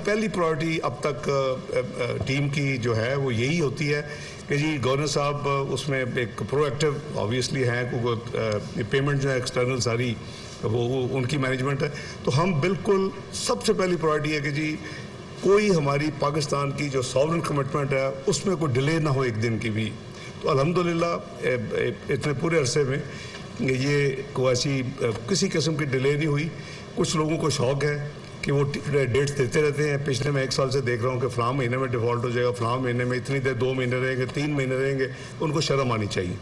پہلی پرائرٹی اب تک ٹیم کی جو ہے وہ یہی ہوتی ہے کہ جی گورنر صاحب اس میں ایک پرو ایکٹیو آبویسلی ہیں، کیونکہ پیمنٹ جو ہے ایکسٹرنل ساری وہ ان کی مینجمنٹ ہے، تو ہم بالکل سب سے پہلی پرائرٹی ہے کہ جی کوئی ہماری پاکستان کی جو ساورن کمٹمنٹ ہے اس میں کوئی ڈیلے نہ ہو ایک دن کی بھی۔ تو الحمدللہ اتنے پورے عرصے میں یہ کوئی ایسی کسی قسم کی ڈیلے نہیں ہوئی۔ کچھ لوگوں کو شوق ہے کہ وہ ڈیٹس دیتے رہتے ہیں، پچھلے میں 1 سال سے دیکھ رہا ہوں کہ فلاں مہینے میں ڈیفالٹ ہو جائے گا، فلاں مہینے میں اتنی دیر 2 مہینے رہیں گے، 3 مہینے رہیں گے، ان کو شرم آنی چاہیے۔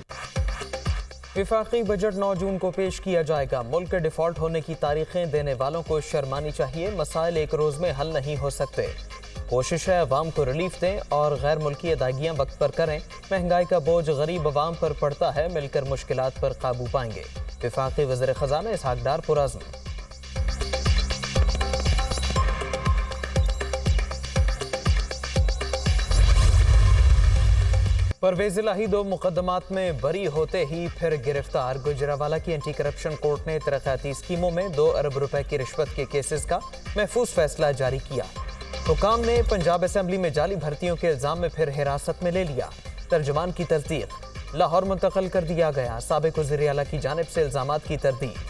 وفاقی بجٹ 9 جون کو پیش کیا جائے گا۔ ملک کے ڈیفالٹ ہونے کی تاریخیں دینے والوں کو شرمانی چاہیے، مسائل ایک روز میں حل نہیں ہو سکتے۔ کوشش ہے عوام کو ریلیف دیں اور غیر ملکی ادائیگیاں وقت پر کریں۔ مہنگائی کا بوجھ غریب عوام پر پڑتا ہے، مل کر مشکلات پر قابو پائیں گے۔ وفاقی وزیر خزانہ اسحاق ڈار پرعزم۔ پرویز الہی 2 مقدمات میں بری ہوتے ہی پھر گرفتار۔ گجرانوالہ کی اینٹی کرپشن کورٹ نے ترقیاتی اسکیموں میں 2 ارب روپے کی رشوت کے کیسز کا محفوظ فیصلہ جاری کیا۔ حکام نے پنجاب اسمبلی میں جعلی بھرتیوں کے الزام میں پھر حراست میں لے لیا۔ ترجمان کی تصدیق، لاہور منتقل کر دیا گیا۔ سابق وزیر اعلیٰ کی جانب سے الزامات کی تردید۔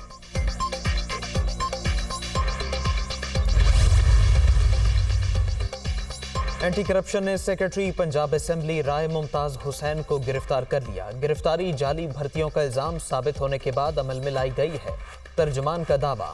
اینٹی کرپشن نے سیکرٹری پنجاب اسمبلی رائے ممتاز حسین کو گرفتار کر لیا۔ گرفتاری جعلی بھرتیوں کا الزام ثابت ہونے کے بعد عمل میں لائی گئی ہے، ترجمان کا دعویٰ۔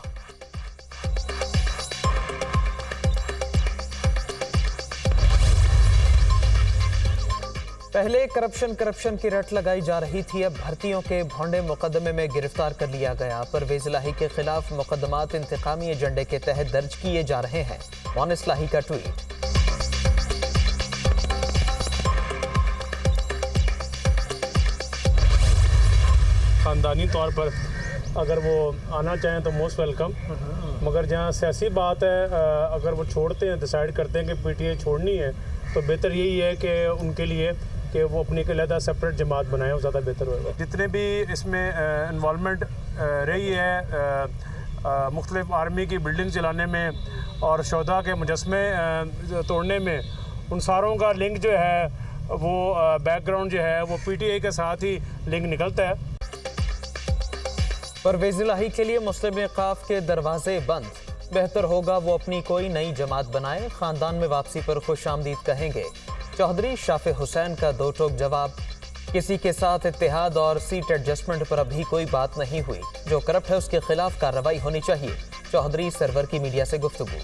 پہلے کرپشن کی رٹ لگائی جا رہی تھی، اب بھرتیوں کے بھونڈے مقدمے میں گرفتار کر لیا گیا۔ پرویز الہی کے خلاف مقدمات انتقامی ایجنڈے کے تحت درج کیے جا رہے ہیں۔ مونس الہی کا ٹویٹ۔ خاندانی طور پر اگر وہ آنا چاہیں تو موسٹ ویلکم، مگر جہاں سیاسی بات ہے اگر وہ چھوڑتے ہیں، ڈیسائیڈ کرتے ہیں کہ پی ٹی آئی چھوڑنی ہے تو بہتر یہی ہے کہ ان کے لیے کہ وہ اپنی ایک علیحدہ سپریٹ جماعت بنائیں، وہ زیادہ بہتر ہوگا۔ جتنے بھی اس میں انوالومنٹ رہی ہے مختلف آرمی کی بلڈنگ چلانے میں اور شہداء کے مجسمے توڑنے میں، ان ساروں کا لنک جو ہے وہ بیک گراؤنڈ جو ہے وہ پی ٹی آئی کے ساتھ ہی لنک نکلتا ہے۔ پرویز الہی کے لیے مسلم وقاف کے دروازے بند، بہتر ہوگا وہ اپنی کوئی نئی جماعت بنائے، خاندان میں واپسی پر خوش آمدید کہیں گے۔ چوہدری شافع حسین کا 2 ٹوک جواب، کسی کے ساتھ اتحاد اور سیٹ ایڈجسٹمنٹ پر ابھی کوئی بات نہیں ہوئی، جو کرپٹ ہے اس کے خلاف کارروائی ہونی چاہیے۔ چوہدری سرور کی میڈیا سے گفتگو۔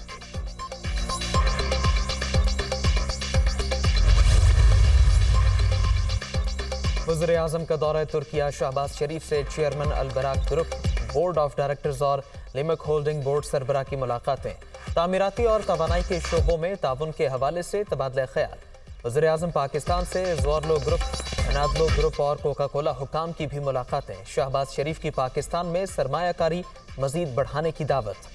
وزیر اعظم کا دورہ ترکیہ، شہباز شریف سے chairman Albayrak group, board of directors اور لیمک ہولڈنگ بورڈ سربراہ کی ملاقاتیں۔ تعمیراتی اور توانائی کے شعبوں میں تعاون کے حوالے سے تبادلہ خیال۔ وزیر اعظم پاکستان سے زورلو گروپ، انادلو گروپ اور کوکا کولا حکام کی بھی ملاقاتیں۔ شہباز شریف کی پاکستان میں سرمایہ کاری مزید بڑھانے کی دعوت۔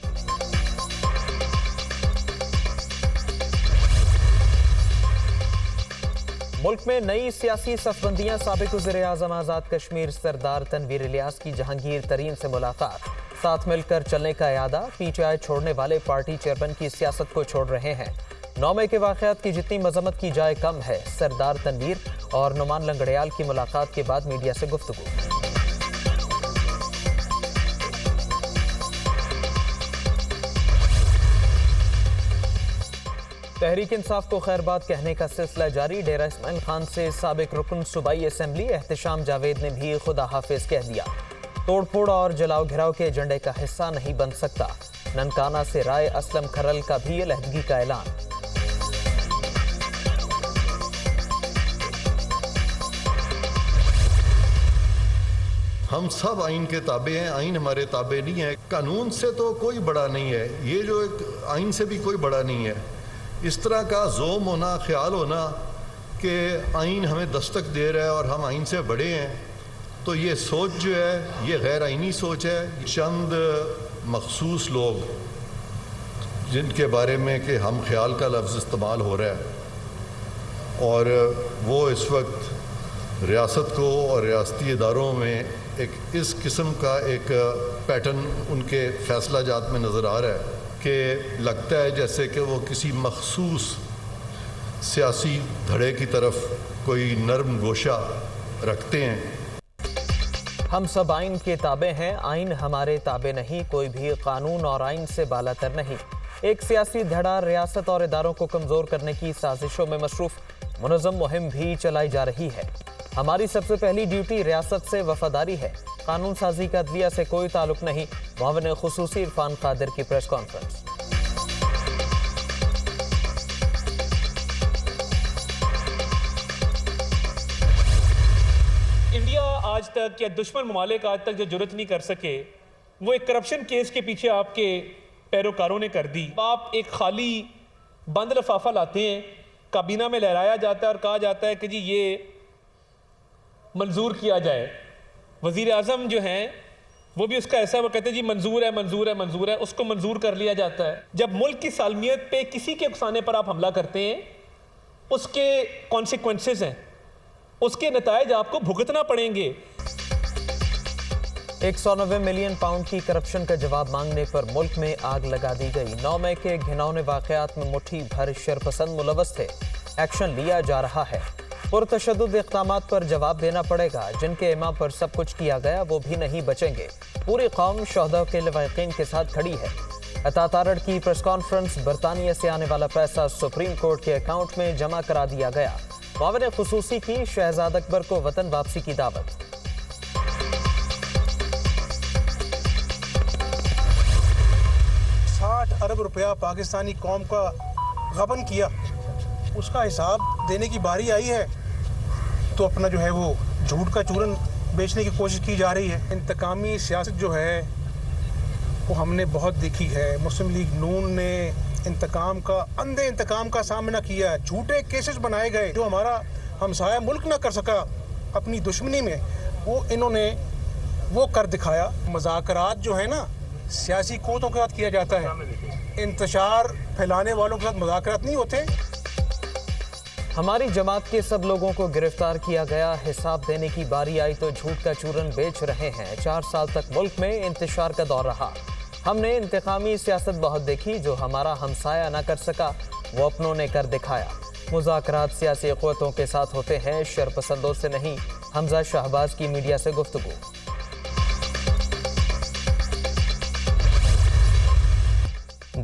ملک میں نئی سیاسی صف بندیاں، سابق وزیر اعظم آزاد کشمیر سردار تنویر الیاس کی جہانگیر ترین سے ملاقات، ساتھ مل کر چلنے کا اعادہ۔ پی ٹی آئی چھوڑنے والے پارٹی چیئرمین کی سیاست کو چھوڑ رہے ہیں، 9 مئی کے واقعات کی جتنی مذمت کی جائے کم ہے۔ سردار تنویر اور نعمان لنگڑیال کی ملاقات کے بعد میڈیا سے گفتگو۔ تحریک انصاف کو خیر بات کہنے کا سلسلہ جاری، ڈیرہ اسماعیل خان سے سابق رکن صوبائی اسمبلی احتشام جاوید نے بھی خدا حافظ کہہ دیا۔ توڑ پھوڑ اور جلاؤ گھراؤ کے ایجنڈے کا حصہ نہیں بن سکتا۔ ننکانہ سے رائے اسلم کھرل کا بھی علیحدگی کا اعلان۔ ہم سب آئین کے تابع ہیں، آئین ہمارے تابع نہیں ہے۔ قانون سے تو کوئی بڑا نہیں ہے، یہ جو ایک آئین سے بھی کوئی بڑا نہیں ہے۔ اس طرح کا زوم ہونا، خیال ہونا کہ آئین ہمیں دستک دے رہا ہے اور ہم آئین سے بڑے ہیں، تو یہ سوچ جو ہے یہ غیر آئینی سوچ ہے۔ چند مخصوص لوگ جن کے بارے میں کہ ہم خیال کا لفظ استعمال ہو رہا ہے، اور وہ اس وقت ریاست کو اور ریاستی اداروں میں ایک اس قسم کا ایک پیٹرن ان کے فیصلہ جات میں نظر آ رہا ہے کہ کہ لگتا ہے جیسے کہ وہ کسی مخصوص سیاسی دھڑے کی طرف کوئی نرم گوشہ رکھتے ہیں۔ ہم سب آئین کے تابع ہیں، آئین ہمارے تابع نہیں، کوئی بھی قانون اور آئین سے بالاتر نہیں۔ ایک سیاسی دھڑا ریاست اور اداروں کو کمزور کرنے کی سازشوں میں مصروف منظم مہم بھی چلائی جا رہی ہے۔ ہماری سب سے پہلی ڈیوٹی ریاست سے وفاداری ہے، قانون سازی کا عدلیہ سے کوئی تعلق نہیں۔ معاون خصوصی عرفان قادر کی پریس کانفرنس۔ انڈیا آج تک یا دشمن ممالک آج تک جو جرت نہیں کر سکے وہ ایک کرپشن کیس کے پیچھے آپ کے پیروکاروں نے کر دی۔ آپ ایک خالی بند لفافہ لاتے ہیں، کابینہ میں لہرایا جاتا ہے اور کہا جاتا ہے کہ جی یہ منظور کیا جائے۔ وزیر اعظم جو ہیں وہ بھی اس کا ایسا وہ کہتے ہیں جی منظور ہے منظور ہے منظور ہے، اس کو منظور کر لیا جاتا ہے۔ جب ملک کی سالمیت پہ کسی کے اکسانے پر آپ حملہ کرتے ہیں اس کے کانسیکوینسز ہیں، اس کے نتائج آپ کو بھگتنا پڑیں گے۔ 190 ملین پاؤنڈ کی کرپشن کا جواب مانگنے پر ملک میں آگ لگا دی گئی۔ 9 مئی کے گھناؤنے واقعات میں مٹھی بھر شرپسند ملوث تھے، ایکشن لیا جا رہا ہے۔ پرتشدد اقدامات پر جواب دینا پڑے گا، جن کے ایما پر سب کچھ کیا گیا وہ بھی نہیں بچیں گے۔ پوری قوم شہداء کے لواحقین کے ساتھ کھڑی ہے۔ عطا تارڑ کی پریس کانفرنس۔ برطانیہ سے آنے والا پیسہ سپریم کورٹ کے اکاؤنٹ میں جمع کرا دیا گیا۔ معاون خصوصی کی شہزاد اکبر کو وطن واپسی کی دعوت۔ 60 ارب روپیہ پاکستانی قوم کا غبن کیا، اس کا حساب دینے کی باری آئی ہے تو اپنا جو ہے وہ جھوٹ کا چورن بیچنے کی کوشش کی جا رہی ہے۔ انتقامی سیاست جو ہے وہ ہم نے بہت دیکھی ہے۔ مسلم لیگ نون نے انتقام کا اندھے انتقام کا سامنا کیا، جھوٹے کیسز بنائے گئے جو ہمارا ہمسایہ ملک نہ کر سکا اپنی دشمنی میں، وہ انہوں نے وہ کر دکھایا۔ مذاکرات جو ہے نا سیاسی قوتوں کے ساتھ کیا جاتا ہے، انتشار پھیلانے والوں کے ساتھ مذاکرات نہیں ہوتے۔ ہماری جماعت کے سب لوگوں کو گرفتار کیا گیا، حساب دینے کی باری آئی تو جھوٹ کا چورن بیچ رہے ہیں۔ 4 سال تک ملک میں انتشار کا دور رہا۔ ہم نے انتقامی سیاست بہت دیکھی، جو ہمارا ہمسایہ نہ کر سکا وہ اپنوں نے کر دکھایا۔ مذاکرات سیاسی قوتوں کے ساتھ ہوتے ہیں، شرپسندوں سے نہیں۔ حمزہ شہباز کی میڈیا سے گفتگو۔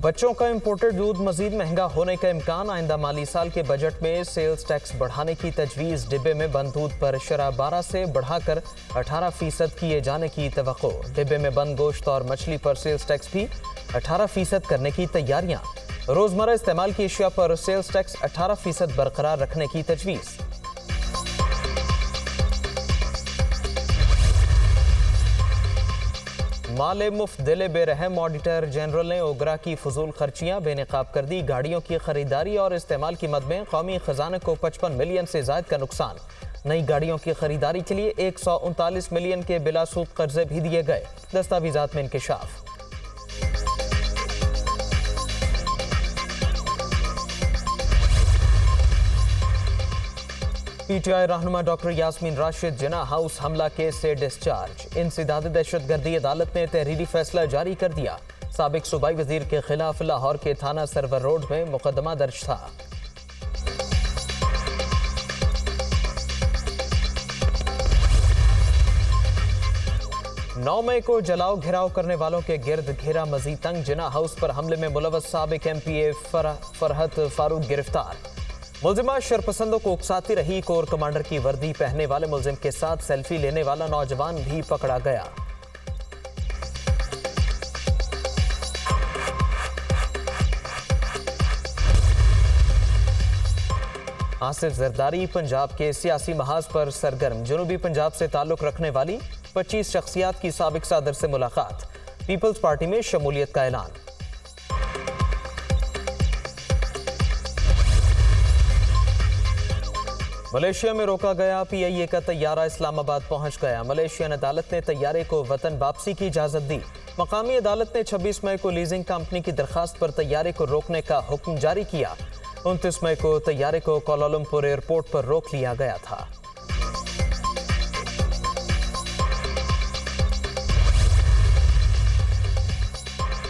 بچوں کا امپورٹڈ دودھ مزید مہنگا ہونے کا امکان۔ آئندہ مالی سال کے بجٹ میں سیلز ٹیکس بڑھانے کی تجویز۔ ڈبے میں بند دودھ پر شرح 12 سے بڑھا کر 18% کیے جانے کی توقع۔ ڈبے میں بند گوشت اور مچھلی پر سیلز ٹیکس بھی 18% کرنے کی تیاریاں۔ روزمرہ استعمال کی اشیاء پر سیلز ٹیکس 18% برقرار رکھنے کی تجویز۔ مال مفت دل بے رحم۔ آڈیٹر جنرل نے اوگرا کی فضول خرچیاں بے نقاب کر دی۔ گاڑیوں کی خریداری اور استعمال کی مد میں قومی خزانے کو 55 ملین سے زائد کا نقصان۔ نئی گاڑیوں کی خریداری کے لیے 139 ملین کے بلا سود قرضے بھی دیے گئے۔ دستاویزات میں انکشاف۔ پی ٹی آئی رہنما ڈاکٹر یاسمین راشد جناح ہاؤس حملہ کیس سے ڈسچارج۔ انسداد دہشت گردی عدالت نے تحریری فیصلہ جاری کر دیا۔ سابق صوبائی وزیر کے خلاف لاہور کے تھانہ سرور روڈ میں مقدمہ درج تھا۔ نو مئی کو جلاؤ گھراؤ کرنے والوں کے گرد گھیرا مزید تنگ۔ جناح ہاؤس پر حملے میں ملوث سابق ایم پی اے فرحت فاروق گرفتار۔ ملزمہ شرپسندوں کو اکساتی رہی۔ کور کمانڈر کی وردی پہننے والے ملزم کے ساتھ سیلفی لینے والا نوجوان بھی پکڑا گیا۔ آصف زرداری پنجاب کے سیاسی محاذ پر سرگرم۔ جنوبی پنجاب سے تعلق رکھنے والی 25 شخصیات کی سابق صدر سے ملاقات۔ پیپلز پارٹی میں شمولیت کا اعلان۔ ملیشیا میں روکا گیا پی آئی اے کا طیارہ اسلام آباد پہنچ گیا۔ ملیشین عدالت نے طیارے کو وطن واپسی کی اجازت دی۔ مقامی عدالت نے 26 مئی کو لیزنگ کمپنی کی درخواست پر طیارے کو روکنے کا حکم جاری کیا۔ 29 مئی کو طیارے کو کوالالمپور ایئرپورٹ پر روک لیا گیا تھا۔